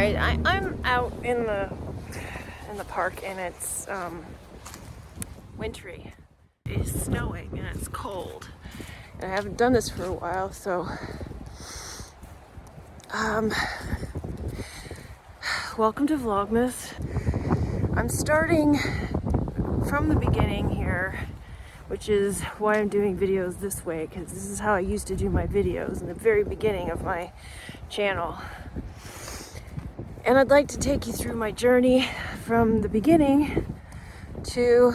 Alright, I'm out in the park and it's wintry. It's snowing and it's cold. And I haven't done this for a while, so welcome to Vlogmas. I'm starting from the beginning here, which is why I'm doing videos this way, because this is how I used to do my videos in the very beginning of my channel. And I'd like to take you through my journey from the beginning to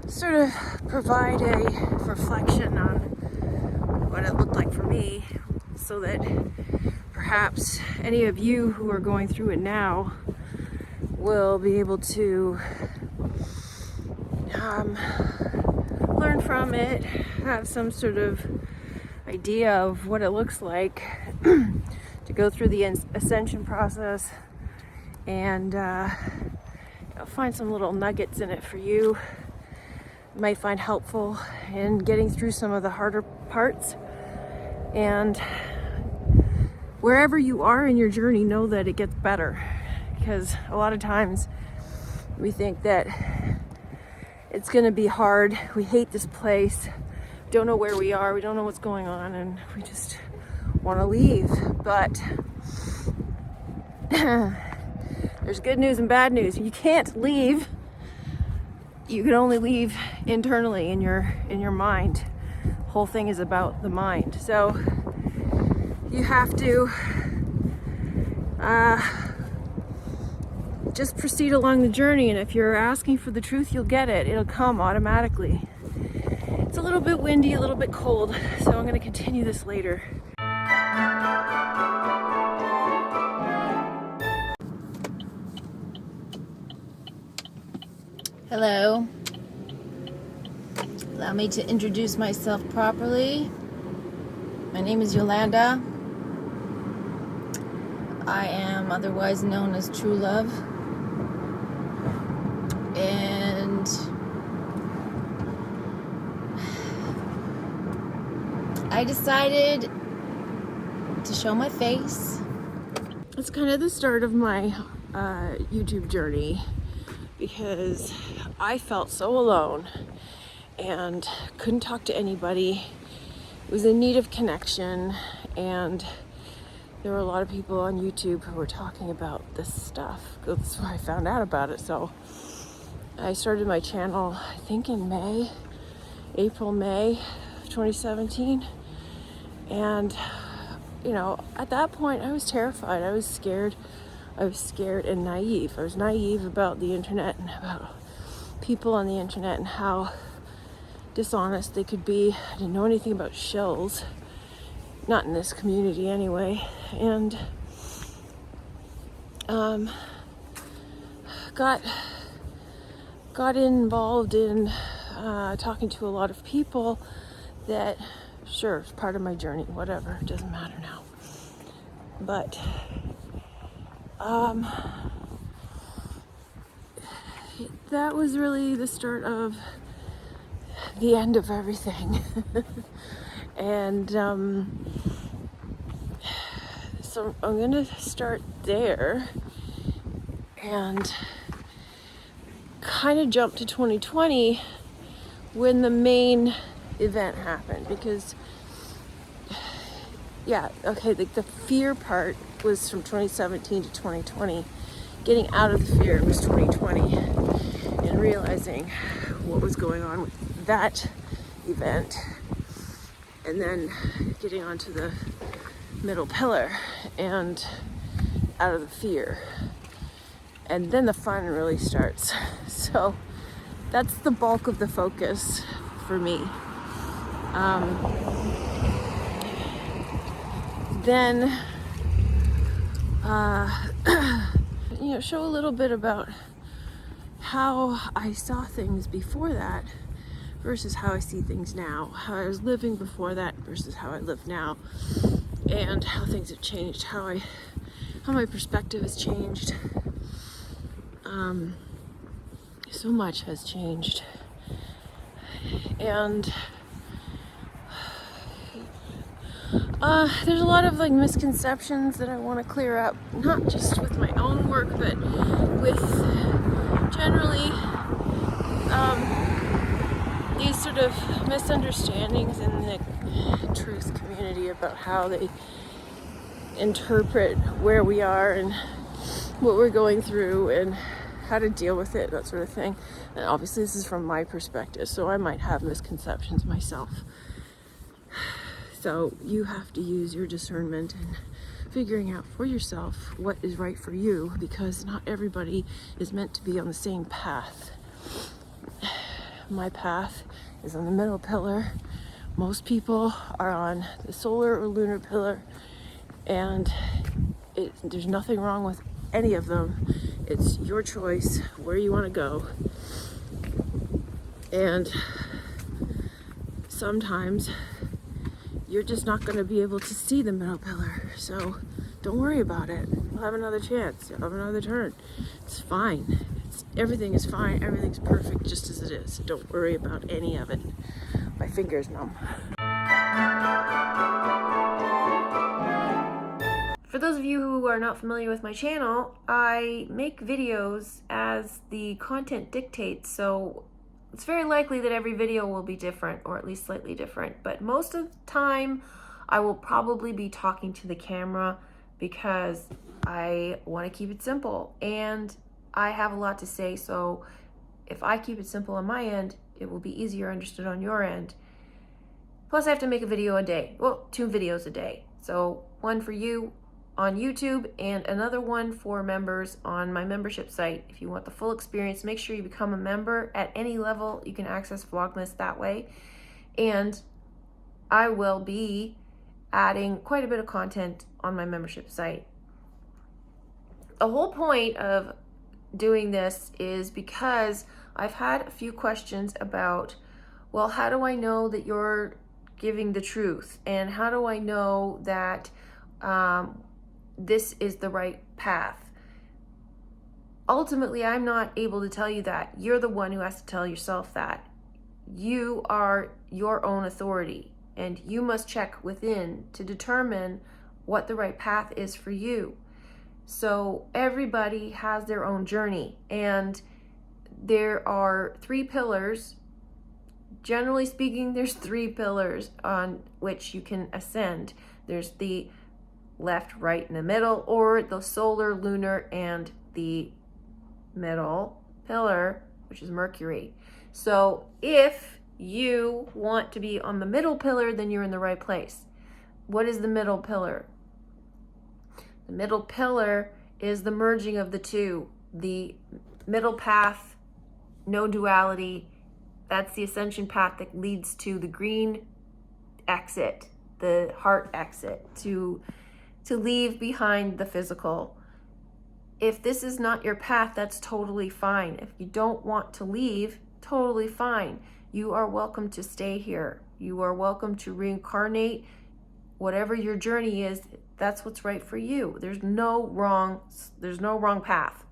sort of provide a reflection on what it looked like for me, so that perhaps any of you who are going through it now will be able to learn from it, have some sort of idea of what it looks like to go through the ascension process, and find some little nuggets in it for you. You might find helpful in getting through some of the harder parts. And wherever you are in your journey, know that it gets better, because a lot of times we think that it's going to be hard. We hate this place, don't know where we are, we don't know what's going on, and we just want to leave. But there's good news and bad news. You can't leave. You can only leave internally in your mind. The whole thing is about the mind. So you have to just proceed along the journey, and if you're asking for the truth, you'll get it. It'll come automatically. It's a little bit windy, a little bit cold, so I'm going to continue this later. Hello. Allow me to introduce myself properly. My name is Yolanda. I am otherwise known as TrueLove. And I decided to show my face. It's kind of the start of my YouTube journey, because I felt so alone and couldn't talk to anybody. Was in need of connection, and there were a lot of people on YouTube who were talking about this stuff. That's why I found out about it. So I started my channel, I think in May, May 2017. And, at that point I was terrified. I was scared. I was scared and naive. I was naive about the internet and about people on the internet and how dishonest they could be. I didn't know anything about shills, not in this community anyway. And got involved in talking to a lot of people that, sure, it's part of my journey, whatever, it doesn't matter now. But that was really the start of the end of everything. And so I'm going to start there and kind of jump to 2020 when the main event happened, because the fear part was from 2017 to 2020. Getting out of the fear was 2020, and realizing what was going on with that event, and then getting onto the middle pillar and out of the fear, and then the fun really starts. So that's the bulk of the focus for me. Then show a little bit about how I saw things before that versus how I see things now, how I was living before that versus how I live now, and how things have changed, how my perspective has changed. So much has changed. And There's a lot of like misconceptions that I want to clear up, not just with my own work, but with generally these sort of misunderstandings in the truth community about how they interpret where we are and what we're going through and how to deal with it, that sort of thing. And obviously this is from my perspective, so I might have misconceptions myself. So you have to use your discernment and figuring out for yourself what is right for you, because not everybody is meant to be on the same path. My path is on the middle pillar. Most people are on the solar or lunar pillar, and there's nothing wrong with any of them. It's your choice where you want to go. And sometimes you're just not going to be able to see the middle pillar. So don't worry about it. You'll have another chance. You'll have another turn. It's fine. Everything is fine. Everything's perfect just as it is. Don't worry about any of it. My finger's numb. For those of you who are not familiar with my channel, I make videos as the content dictates, so it's very likely that every video will be different, or at least slightly different. But most of the time, I will probably be talking to the camera because I want to keep it simple. And I have a lot to say, so if I keep it simple on my end, it will be easier understood on your end. Plus, I have to make a video a day. Well, 2 videos a day. So one for you on YouTube and another one for members on my membership site. If you want the full experience, make sure you become a member at any level. You can access Vlogmas that way. And I will be adding quite a bit of content on my membership site. The whole point of doing this is because I've had a few questions about, well, how do I know that you're giving the truth? And how do I know that this is the right path? Ultimately, I'm not able to tell you that. You're the one who has to tell yourself that. You are your own authority, and you must check within to determine what the right path is for you. So everybody has their own journey, and there are 3 pillars. Generally speaking, there's 3 pillars on which you can ascend. There's the left, right, and the middle, or the solar, lunar, and the middle pillar, which is Mercury. So if you want to be on the middle pillar, then you're in the right place. What is the middle pillar? The middle pillar is the merging of the 2. The middle path, no duality. That's the ascension path that leads to the green exit, the heart exit, to leave behind the physical. If this is not your path, that's totally fine. If you don't want to leave, totally fine. You are welcome to stay here. You are welcome to reincarnate. Whatever your journey is, that's what's right for you. There's no wrong path.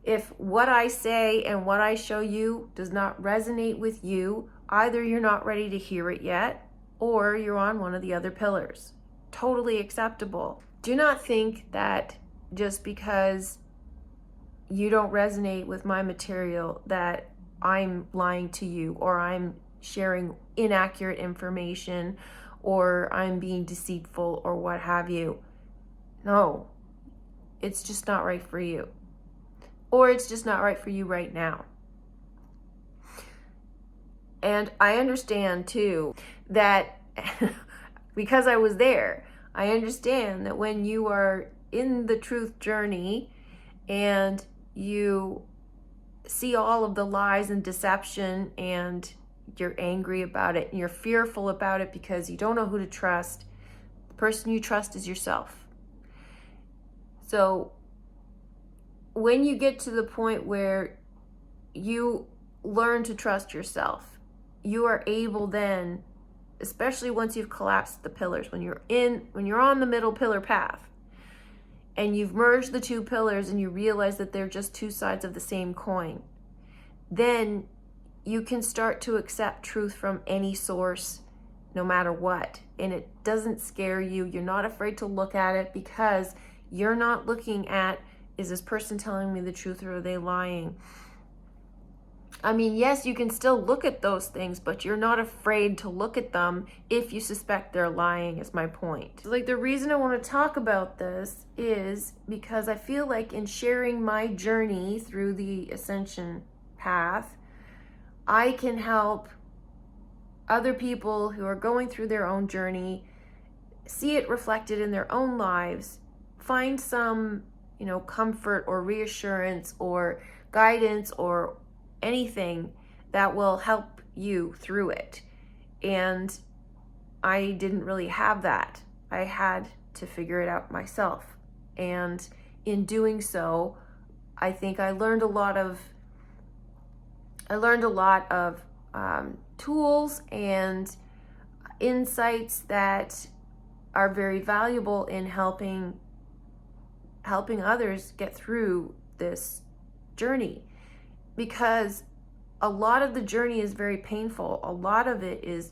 If what I say and what I show you does not resonate with you, either you're not ready to hear it yet, or you're on one of the other pillars. Totally acceptable. Do not think that just because you don't resonate with my material that I'm lying to you, or I'm sharing inaccurate information, or I'm being deceitful, or what have you. No, it's just not right for you. Or it's just not right for you right now. And I understand too that because I was there, I understand that when you are in the truth journey and you see all of the lies and deception and you're angry about it and you're fearful about it because you don't know who to trust, the person you trust is yourself. So when you get to the point where you learn to trust yourself, you are able then, especially once you've collapsed the pillars, when you're on the middle pillar path and you've merged the 2 pillars and you realize that they're just 2 sides of the same coin, then you can start to accept truth from any source no matter what. And it doesn't scare you. You're not afraid to look at it because you're not looking at, is this person telling me the truth or are they lying? I mean, yes, you can still look at those things, but you're not afraid to look at them if you suspect they're lying, is my point. Like, the reason I want to talk about this is because I feel like in sharing my journey through the ascension path, I can help other people who are going through their own journey see it reflected in their own lives, find some, comfort or reassurance or guidance or anything that will help you through it. And I didn't really have that. I had to figure it out myself. And in doing so, I think I learned a lot of tools and insights that are very valuable in helping others get through this journey. Because a lot of the journey is very painful. A lot of it is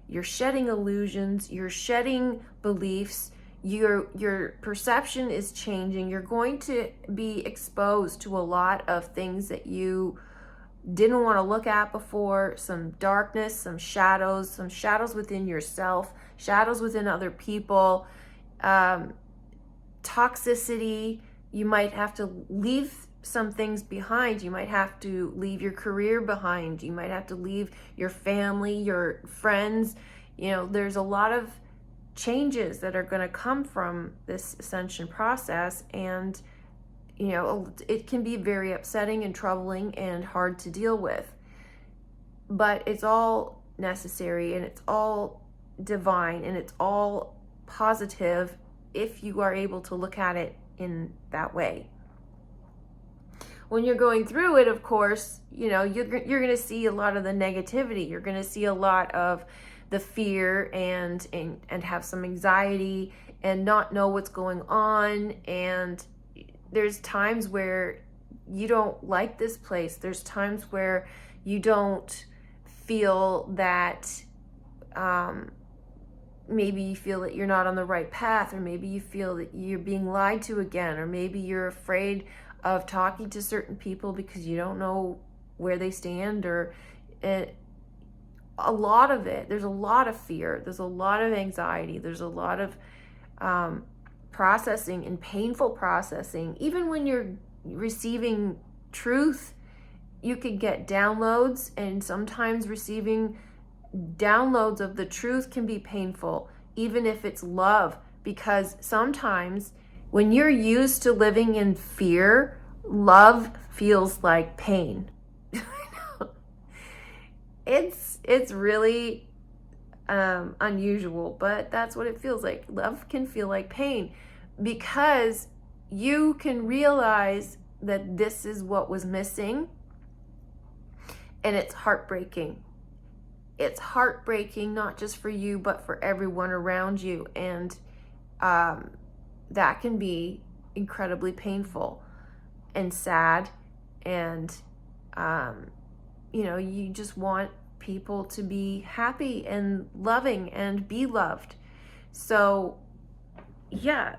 you're shedding illusions, you're shedding beliefs, your perception is changing. You're going to be exposed to a lot of things that you didn't want to look at before, some darkness, some shadows within yourself, shadows within other people, toxicity. You might have to leave some things behind. You might have to leave your career behind. You might have to leave your family, your friends. There's a lot of changes that are going to come from this ascension process, and it can be very upsetting and troubling and hard to deal with. But it's all necessary, and it's all divine, and it's all positive if you are able to look at it in that way. When you're going through it, of course, you're going to see a lot of the negativity. You're going to see a lot of the fear and have some anxiety and not know what's going on. And there's times where you don't like this place. There's times where you don't feel that, maybe you feel that you're not on the right path, or maybe you feel that you're being lied to again, or maybe you're afraid of talking to certain people because you don't know where they stand, or a lot of it. There's a lot of fear. There's a lot of anxiety. There's a lot of processing and painful processing. Even when you're receiving truth, you can get downloads, and sometimes receiving downloads of the truth can be painful, even if it's love, because sometimes when you're used to living in fear, love feels like pain. It's really unusual, but that's what it feels like. Love can feel like pain because you can realize that this is what was missing, and it's heartbreaking. It's heartbreaking, not just for you, but for everyone around you. And that can be incredibly painful and sad. And, you just want people to be happy and loving and be loved. So, yeah,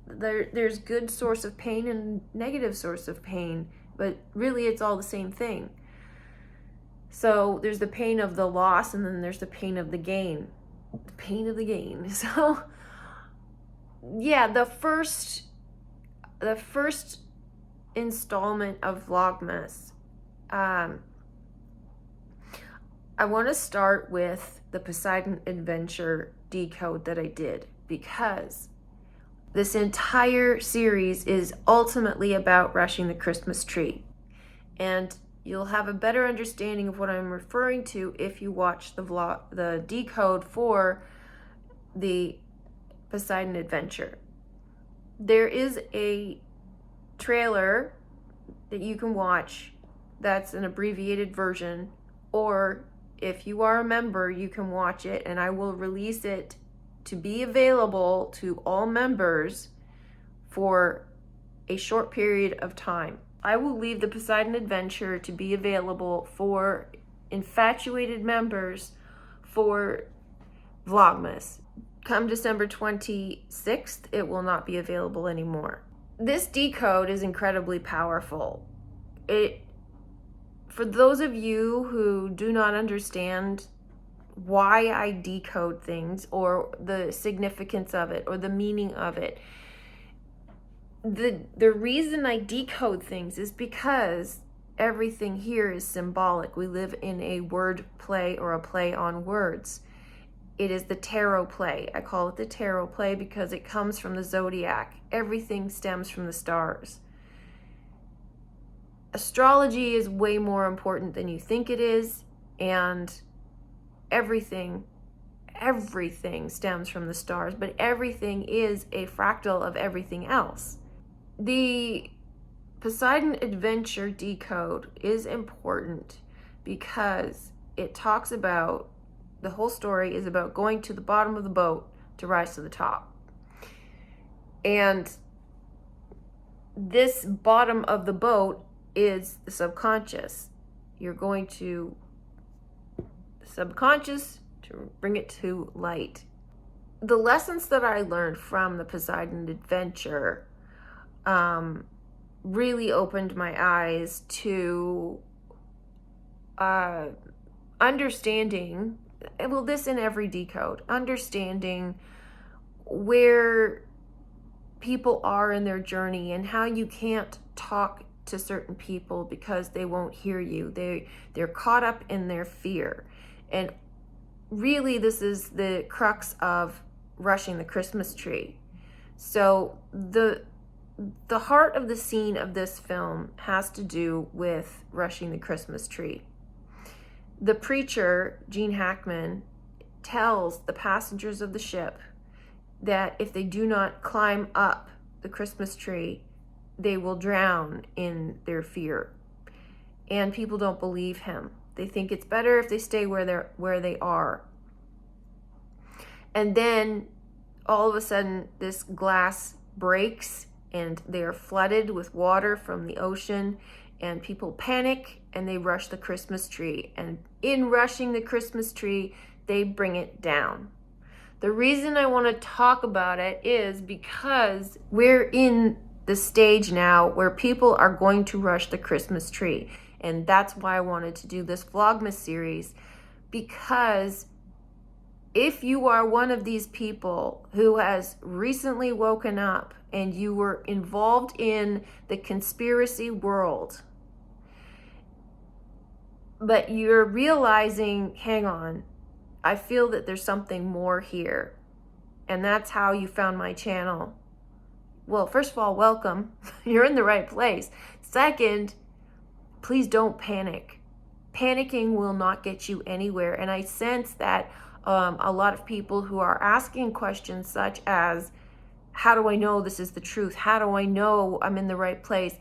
there's good source of pain and negative source of pain, but really it's all the same thing. So there's the pain of the loss, and then there's the pain of the gain. The pain of the gain. So, yeah, the first installment of Vlogmas, I want to start with the Poseidon Adventure decode that I did, because this entire series is ultimately about rushing the Christmas tree. And you'll have a better understanding of what I'm referring to if you watch the decode for the Poseidon Adventure. There is a trailer that you can watch that's an abbreviated version, or if you are a member, you can watch it, and I will release it to be available to all members for a short period of time. I will leave the Poseidon Adventure to be available for infatuated members for Vlogmas. Come December 26th, it will not be available anymore. This decode is incredibly powerful. For those of you who do not understand why I decode things or the significance of it or the meaning of it, the reason I decode things is because everything here is symbolic. We live in a word play or a play on words. It is the tarot play. I call it the tarot play because it comes from the zodiac. Everything stems from the stars. Astrology is way more important than you think it is, and everything stems from the stars, but everything is a fractal of everything else. The Poseidon Adventure decode is important because it talks about, the whole story is about going to the bottom of the boat to rise to the top. And this bottom of the boat is the subconscious. You're going to the subconscious to bring it to light. The lessons that I learned from the Poseidon Adventure really opened my eyes to understanding, well, this in every decode, understanding where people are in their journey and how you can't talk to certain people because they won't hear you. They're caught up in their fear. And really, this is the crux of rushing the Christmas tree. So the heart of the scene of this film has to do with rushing the Christmas tree. The preacher, Gene Hackman, tells the passengers of the ship that if they do not climb up the Christmas tree, they will drown in their fear. And people don't believe him. They think it's better if they stay where they are. And then all of a sudden this glass breaks and they are flooded with water from the ocean, and people panic and they rush the Christmas tree. And in rushing the Christmas tree, they bring it down. The reason I want to talk about it is because we're in the stage now where people are going to rush the Christmas tree. And that's why I wanted to do this Vlogmas series, because if you are one of these people who has recently woken up and you were involved in the conspiracy world, but you're realizing, hang on, I feel that there's something more here, and that's how you found my channel. Well, first of all, welcome. You're in the right place. Second, please don't panic. Panicking will not get you anywhere. And I sense that a lot of people who are asking questions such as, how do I know this is the truth? How do I know I'm in the right place?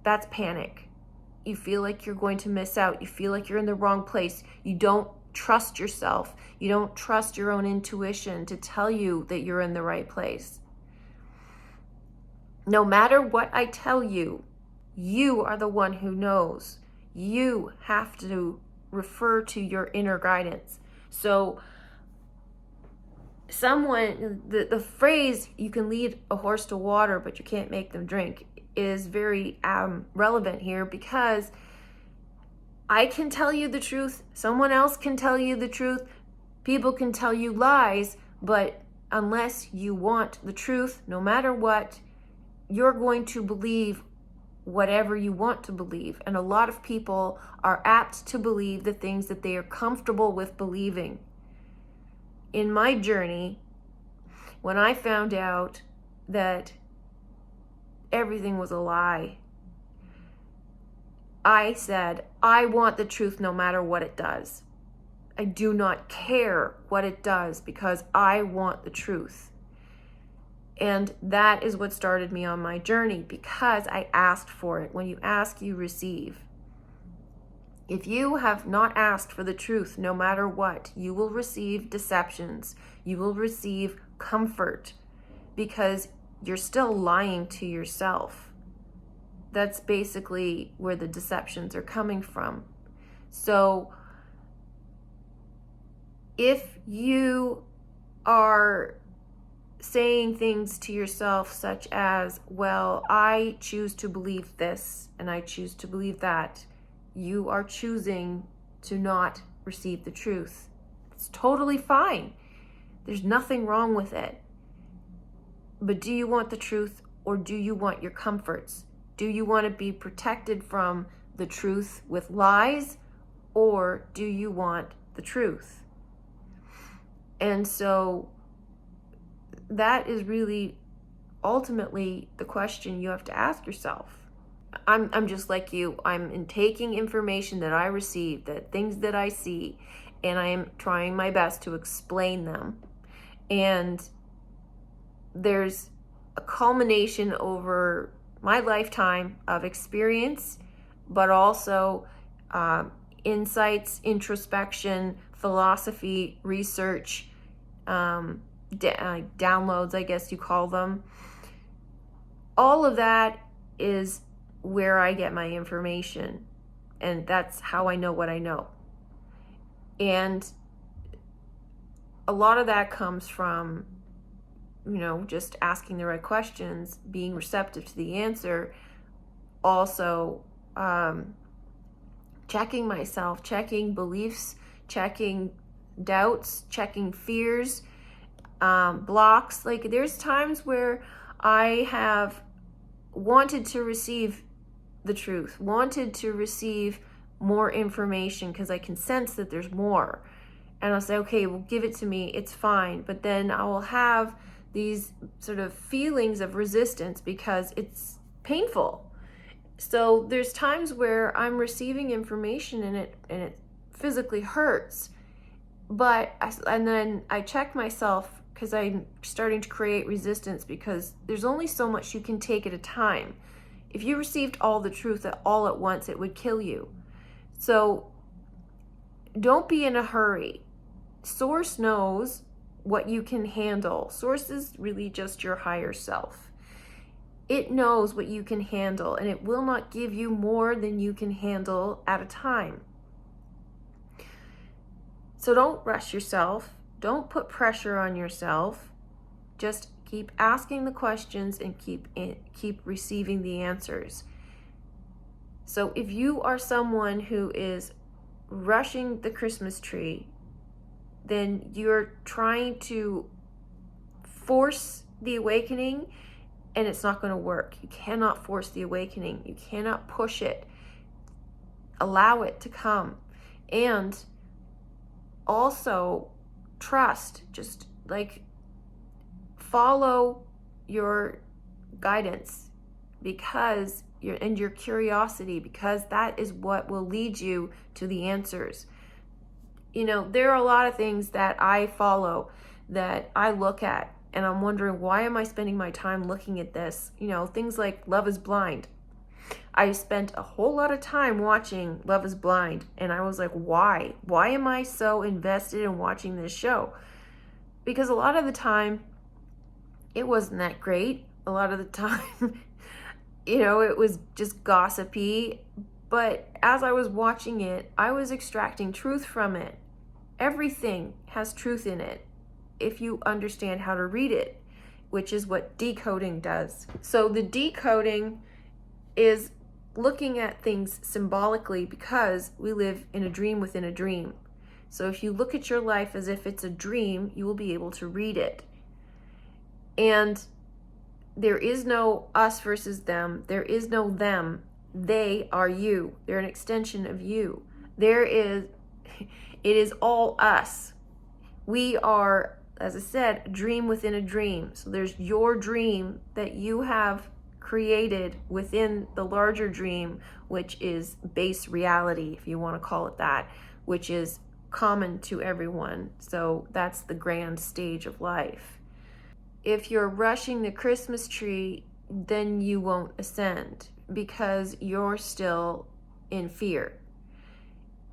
That's panic. You feel like you're going to miss out. You feel like you're in the wrong place. You don't trust yourself. You don't trust your own intuition to tell you that you're in the right place. No matter what I tell you, you are the one who knows. You have to refer to your inner guidance. So the phrase, you can lead a horse to water, but you can't make them drink, is very relevant here, because I can tell you the truth. Someone else can tell you the truth. People can tell you lies, but unless you want the truth, no matter what, you're going to believe whatever you want to believe. And a lot of people are apt to believe the things that they are comfortable with believing. In my journey, when I found out that everything was a lie, I said, I want the truth no matter what it does. I do not care what it does because I want the truth. And that is what started me on my journey, because I asked for it. When you ask, you receive. If you have not asked for the truth, no matter what, you will receive deceptions. You will receive comfort because you're still lying to yourself. That's basically where the deceptions are coming from. So if you are saying things to yourself such as, well, I choose to believe this and I choose to believe that, you are choosing to not receive the truth. It's totally fine. There's nothing wrong with it. But do you want the truth, or do you want your comforts? Do you want to be protected from the truth with lies, or do you want the truth? And so that is really ultimately the question you have to ask yourself. I'm just like you. I'm taking information that I receive, that things that I see, and I am trying my best to explain them. And there's a culmination over my lifetime of experience, but also insights, introspection, philosophy, research, downloads, I guess you call them. All of that is where I get my information, and that's how I know what I know. And a lot of that comes from, just asking the right questions, being receptive to the answer, also checking myself, checking beliefs, checking doubts, checking fears, blocks. Like, there's times where I have wanted to receive the truth, wanted to receive more information because I can sense that there's more. And I'll say, okay, well, give it to me, it's fine. But then I will have these sort of feelings of resistance because it's painful. So there's times where I'm receiving information and it physically hurts. And then I check myself because I'm starting to create resistance, because there's only so much you can take at a time. If you received all the truth all at once, it would kill you. So don't be in a hurry. Source knows what you can handle. Source is really just your higher self. It knows what you can handle, and it will not give you more than you can handle at a time. So don't rush yourself. Don't put pressure on yourself. Just keep asking the questions and keep receiving the answers. So if you are someone who is rushing the Christmas tree, then you're trying to force the awakening, and it's not going to work. You cannot force the awakening. You cannot push it. Allow it to come. And also trust, just like follow your guidance, because your curiosity, because that is what will lead you to the answers. There are a lot of things that I follow, that I look at, and I'm wondering, why am I spending my time looking at this? Things like Love is Blind. I spent a whole lot of time watching Love is Blind, and I was like, why? Why am I so invested in watching this show? Because a lot of the time, it wasn't that great. A lot of the time, it was just gossipy. But as I was watching it, I was extracting truth from it. Everything has truth in it if you understand how to read it, which is what decoding does. So the decoding is looking at things symbolically, because we live in a dream within a dream. So if you look at your life as if it's a dream, you will be able to read it. And there is no us versus them. There is no them. They are you. They're an extension of you. It is all us. We are, as I said, a dream within a dream. So there's your dream that you have created within the larger dream, which is base reality, if you want to call it that, which is common to everyone. So that's the grand stage of life. If you're rushing the Christmas tree, then you won't ascend, because you're still in fear.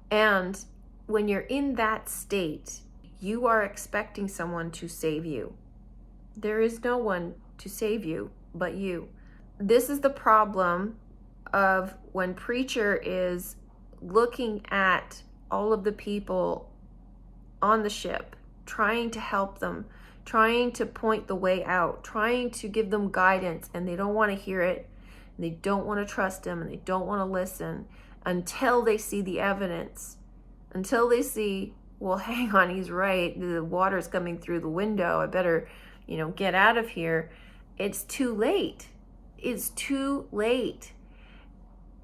And when you're in that state, you are expecting someone to save you. There is no one to save you but you. This is the problem of when preacher is looking at all of the people on the ship, trying to help them, trying to point the way out, trying to give them guidance, and they don't want to hear it. And they don't want to trust him, and they don't want to listen until they see the evidence, until they see, well, hang on, he's right. The water's coming through the window. I better, get out of here. It's too late. It's too late,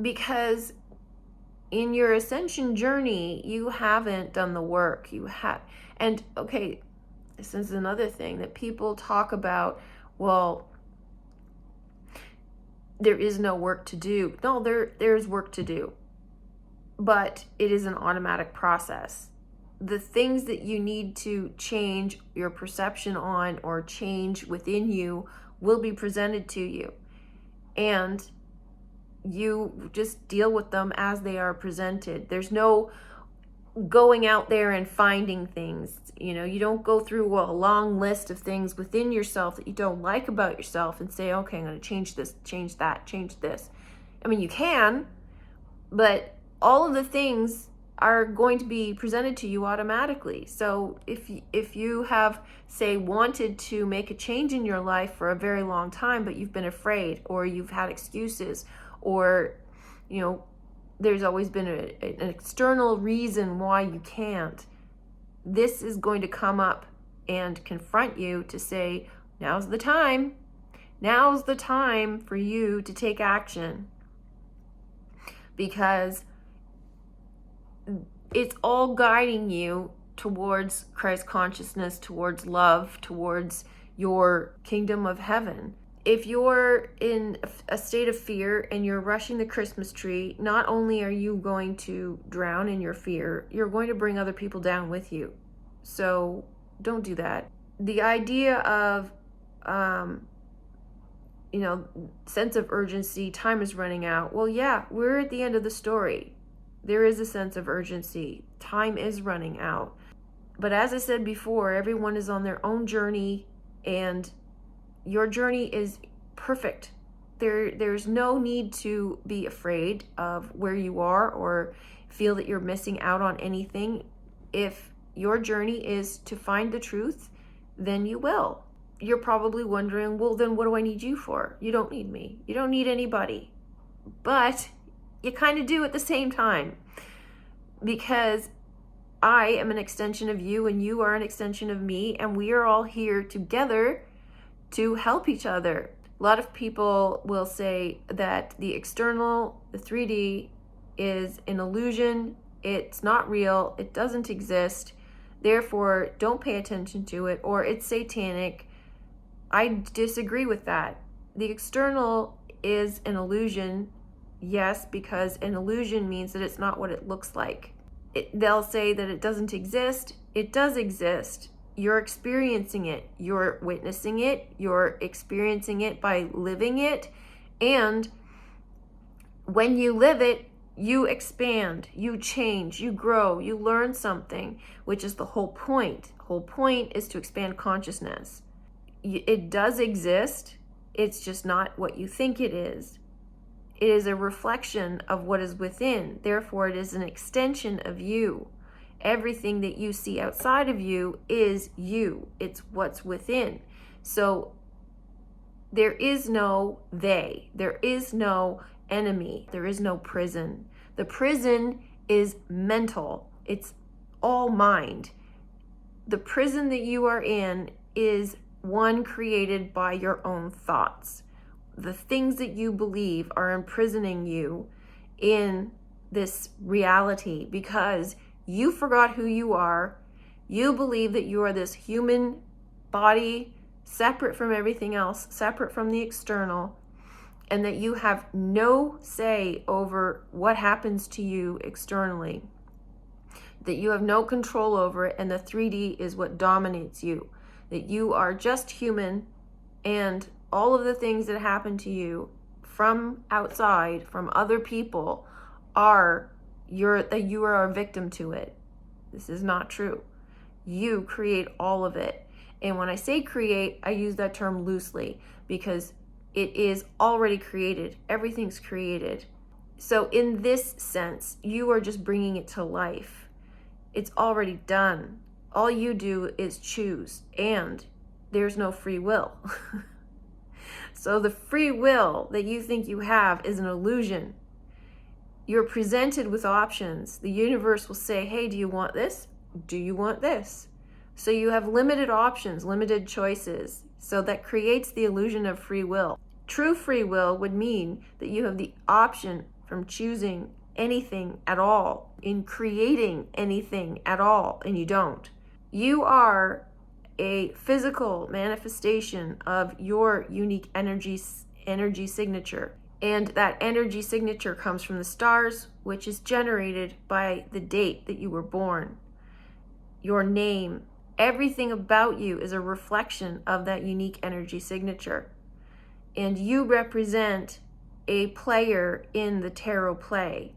because in your ascension journey, you haven't done the work. And okay, this is another thing that people talk about. Well, there is no work to do. No, there's work to do, but it is an automatic process. The things that you need to change your perception on or change within you will be presented to you, and you just deal with them as they are presented. There's no going out there and finding things. You don't go through a long list of things within yourself that you don't like about yourself and say, okay, I'm going to change this, change that, change this. I mean, you can, but all of the things are going to be presented to you automatically. So if you have, say, wanted to make a change in your life for a very long time, but you've been afraid, or you've had excuses, or there's always been an external reason why you can't, this is going to come up and confront you to say, now's the time. Now's the time for you to take action, because it's all guiding you towards Christ consciousness, towards love, towards your kingdom of heaven. If you're in a state of fear and you're rushing the Christmas tree, not only are you going to drown in your fear, you're going to bring other people down with you. So don't do that. The idea of, sense of urgency, time is running out. Well, yeah, we're at the end of the story. There is a sense of urgency. Time is running out. But as I said before, everyone is on their own journey, and your journey is perfect. There's no need to be afraid of where you are or feel that you're missing out on anything. If your journey is to find the truth, then you will. You're probably wondering, well, then what do I need you for? You don't need me. You don't need anybody. But you kind of do at the same time, because I am an extension of you and you are an extension of me, and we are all here together to help each other. A lot of people will say that the external, the 3D, is an illusion. It's not real. It doesn't exist. Therefore, don't pay attention to it, or it's satanic. I disagree with that. The external is an illusion, yes, because an illusion means that it's not what it looks like. They'll say that it doesn't exist. It does exist. You're experiencing it. You're witnessing it. You're experiencing it by living it. And when you live it, you expand, you change, you grow, you learn something, which is the whole point. The whole point is to expand consciousness. It does exist. It's just not what you think it is. It is a reflection of what is within. Therefore, it is an extension of you. Everything that you see outside of you is you. It's what's within. So there is no they. There is no enemy. There is no prison. The prison is mental. It's all mind. The prison that you are in is one created by your own thoughts. The things that you believe are imprisoning you in this reality, because you forgot who you are. You believe that you are this human body, separate from everything else, separate from the external, and that you have no say over what happens to you externally, that you have no control over it, and the 3D is what dominates you, that you are just human, and all of the things that happen to you from outside, from other people, are that you are a victim to it. This is not true. You create all of it. And when I say create, I use that term loosely, because it is already created. Everything's created. So in this sense, you are just bringing it to life. It's already done. All you do is choose, and there's no free will. So the free will that you think you have is an illusion. You're presented with options. The universe will say, hey, do you want this? Do you want this? So you have limited options, limited choices. So that creates the illusion of free will. True free will would mean that you have the option from choosing anything at all, in creating anything at all, and you don't. You are a physical manifestation of your unique energy signature. And that energy signature comes from the stars, which is generated by the date that you were born. Your name, everything about you is a reflection of that unique energy signature. And you represent a player in the tarot play.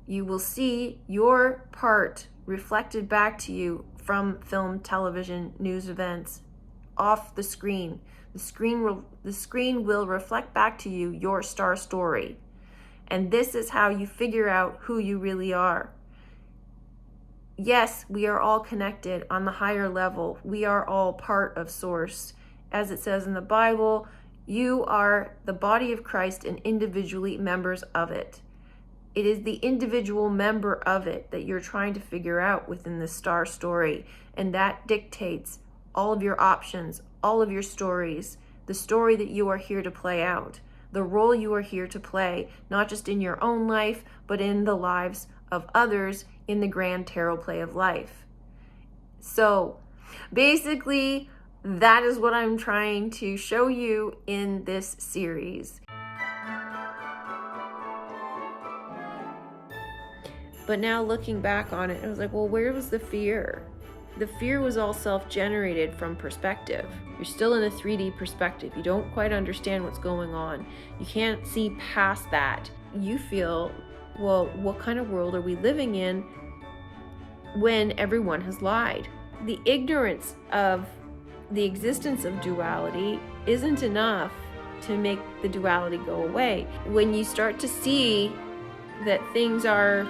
You will see your part reflected back to you from film, television, news events, off the screen. The screen will reflect back to you your star story. And this is how you figure out who you really are. Yes, we are all connected on the higher level. We are all part of Source. As it says in the Bible, you are the body of Christ and individually members of it. It is the individual member of it that you're trying to figure out within the star story. And that dictates all of your options, all of your stories, the story that you are here to play out, the role you are here to play, not just in your own life, but in the lives of others in the grand tarot play of life. So basically, that is what I'm trying to show you in this series. But now looking back on it, I was like, well, where was the fear? The fear was all self-generated from perspective. You're still in a 3D perspective. You don't quite understand what's going on. You can't see past that. You feel, well, what kind of world are we living in when everyone has lied? The ignorance of the existence of duality isn't enough to make the duality go away. When you start to see that things are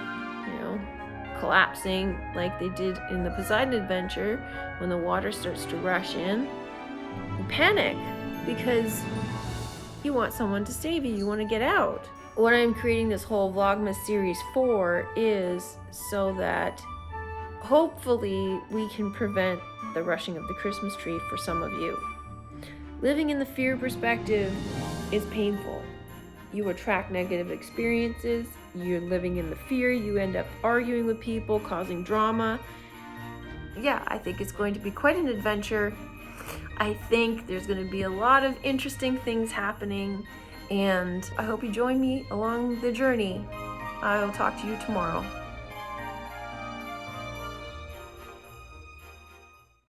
collapsing like they did in the Poseidon Adventure, when the water starts to rush in, you panic because you want someone to save you. You want to get out. What I'm creating this whole Vlogmas series for is so that hopefully we can prevent the rushing of the Christmas tree for some of you. Living in the fear perspective is painful. You attract negative experiences. You're living in the fear. You end up arguing with people, causing drama. Yeah, I think it's going to be quite an adventure. I think there's going to be a lot of interesting things happening, and I hope you join me along the journey. I'll talk to you tomorrow.